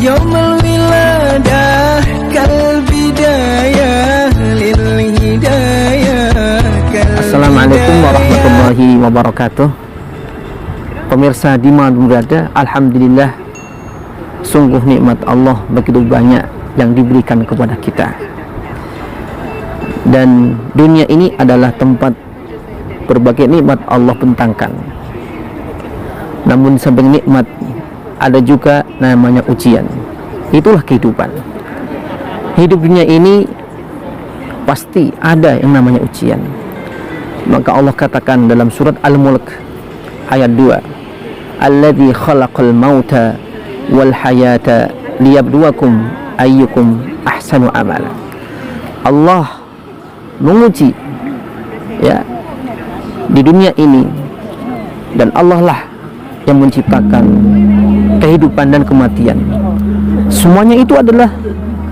يوم الولادة كالبداية للهداية. Assalamualaikum warahmatullahi wabarakatuh. Pemirsa dimanapun berada, alhamdulillah, sungguh nikmat Allah begitu banyak yang diberikan kepada kita. Dan dunia ini adalah tempat berbagai nikmat Allah bentangkan. Namun samping nikmat ada juga namanya ujian. Itulah kehidupan. Hidup dunia ini pasti ada yang namanya ujian. Maka Allah katakan dalam surat Al-Mulk ayat 2, Alladzi khalaqal mauta wal hayata liyabluwakum ayyukum ahsanu amala. Allah menguji ya di dunia ini, dan Allah lah yang menciptakan kehidupan dan kematian. Semuanya itu adalah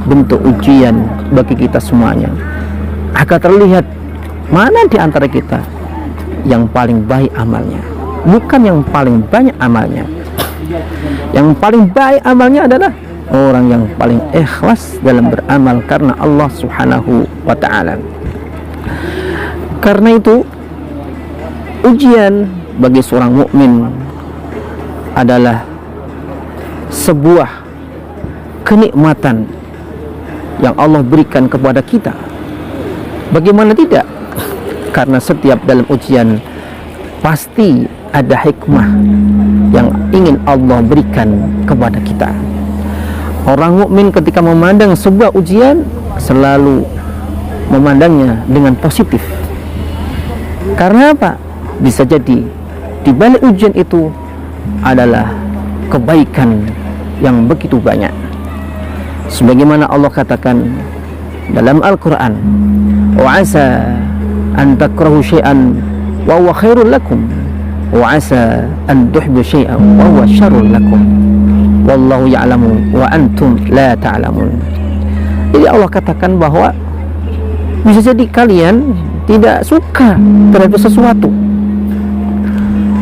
bentuk ujian bagi kita semuanya, agar terlihat mana di antara kita yang paling baik amalnya, bukan yang paling banyak amalnya. Yang paling baik amalnya adalah orang yang paling ikhlas dalam beramal karena Allah Subhanahu wa ta'ala. Karena itu ujian bagi seorang mukmin adalah sebuah kenikmatan yang Allah berikan kepada kita. Bagaimana tidak? Karena setiap dalam ujian pasti ada hikmah yang ingin Allah berikan kepada kita. Orang mukmin ketika memandang sebuah ujian selalu memandangnya dengan positif. Karena apa? Bisa jadi di balik ujian itu adalah kebaikan yang begitu banyak. Sebagaimana Allah katakan dalam Al-Quran, wa asa an takrahu syai'an wa huwa khairul lakum wa asa an tuhibbu syai'an wa huwa syarrul lakum wallahu ya'lamu wa antum la ta'lamun. Jadi Allah katakan bahwa bisa jadi kalian tidak suka terhadap sesuatu,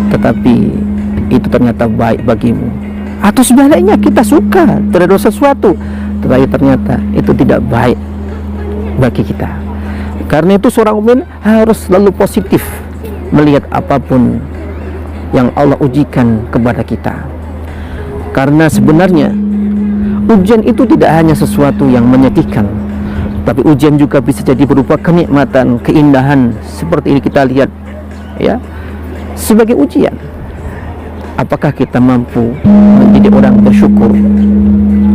tetapi itu ternyata baik bagimu. Atau sebaliknya, kita suka terhadap sesuatu, tetapi ternyata itu tidak baik bagi kita. Karena itu seorang mukmin harus selalu positif melihat apapun yang Allah ujikan kepada kita. Karena sebenarnya ujian itu tidak hanya sesuatu yang menyedihkan, tapi ujian juga bisa jadi berupa kenikmatan, keindahan. Seperti ini kita lihat ya, sebagai ujian. Apakah kita mampu menjadi orang bersyukur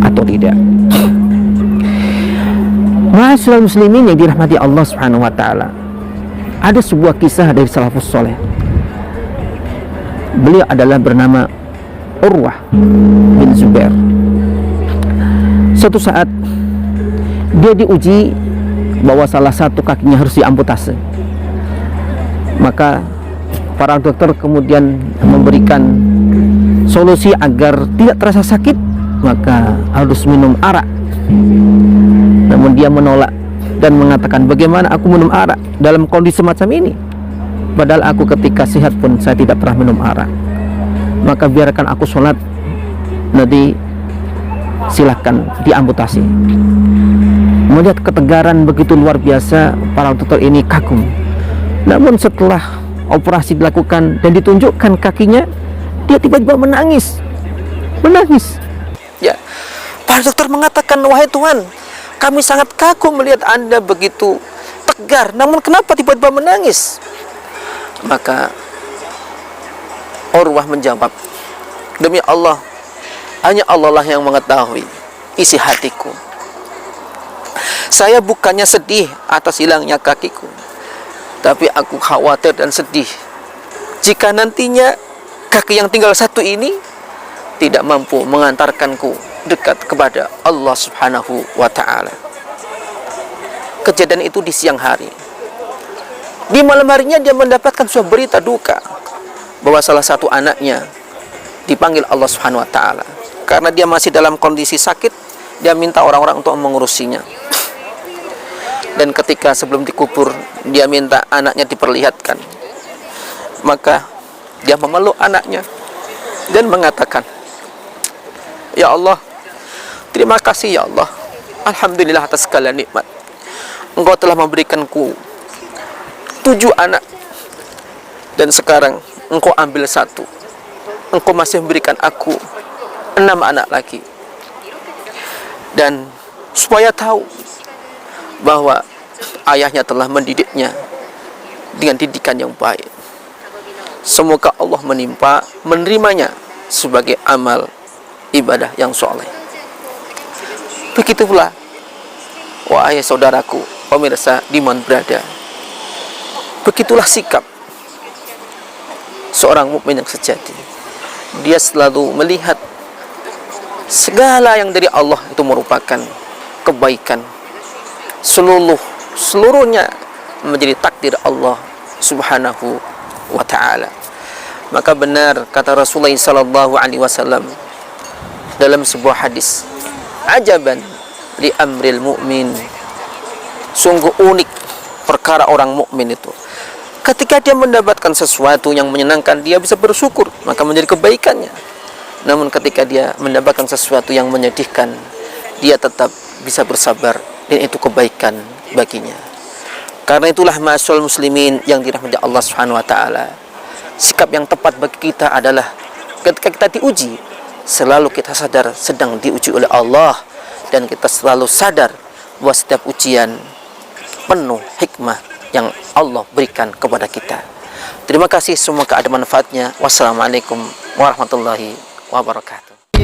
atau tidak? Ma'asyiral muslimin yang dirahmati Allah Subhanahu wa taala. Ada sebuah kisah dari salafus saleh. Beliau adalah bernama Urwah bin Zubair. Suatu saat dia diuji bahwa salah satu kakinya harus diamputasi. Maka para dokter kemudian memberikan solusi agar tidak terasa sakit, maka harus minum arak. Namun dia menolak dan mengatakan, bagaimana aku minum arak dalam kondisi semacam ini? Padahal aku ketika sehat pun saya tidak pernah minum arak. Maka biarkan aku sholat, nanti silahkan diamputasi. Melihat ketegaran begitu luar biasa, para dokter ini kagum. Namun setelah operasi dilakukan dan ditunjukkan kakinya, dia tiba-tiba menangis. Ya, para dokter mengatakan, wahai Tuhan, kami sangat kagum melihat Anda begitu tegar, namun kenapa tiba-tiba menangis? Maka Urwah menjawab, demi Allah, hanya Allah lah yang mengetahui isi hatiku. Saya bukannya sedih atas hilangnya kakiku, tapi aku khawatir dan sedih jika nantinya kaki yang tinggal satu ini tidak mampu mengantarkanku dekat kepada Allah Subhanahu wa ta'ala. Kejadian itu di siang hari. Di malam harinya dia mendapatkan sebuah berita duka bahwa salah satu anaknya dipanggil Allah Subhanahu wa ta'ala. Karena dia masih dalam kondisi sakit, dia minta orang-orang untuk mengurusinya. Dan ketika sebelum dikubur, dia minta anaknya diperlihatkan. Maka dia memeluk anaknya dan mengatakan, ya Allah, Terima kasih ya Allah, alhamdulillah atas segala nikmat. Engkau telah memberikanku 7 anak, dan sekarang Engkau ambil 1. Engkau masih memberikan aku 6 anak lagi. Dan supaya tahu bahwa ayahnya telah mendidiknya dengan didikan yang baik, semoga Allah menerimanya sebagai amal ibadah yang soleh. Begitu pula, wahai saudaraku, pemirsa diman berada, begitulah sikap seorang mukmin yang sejati. Dia selalu melihat segala yang dari Allah itu merupakan kebaikan. Seluruhnya menjadi takdir Allah Subhanahu wa ta'ala. Maka benar kata Rasulullah sallallahu alaihi wasallam dalam sebuah hadis, ajaban li amril mu'min, sungguh unik perkara orang mukmin itu. Ketika dia mendapatkan sesuatu yang menyenangkan, dia bisa bersyukur, maka menjadi kebaikannya. Namun ketika dia mendapatkan sesuatu yang menyedihkan, dia tetap bisa bersabar, dan itu kebaikan baginya. Karena itulah ma'asyiral muslimin yang dirahmati Allah Subhanahu wa taala, sikap yang tepat bagi kita adalah ketika kita diuji, selalu kita sadar sedang diuji oleh Allah, dan kita selalu sadar bahwa setiap ujian penuh hikmah yang Allah berikan kepada kita. Terima kasih, semoga ada manfaatnya. Wassalamualaikum warahmatullahi wabarakatuh.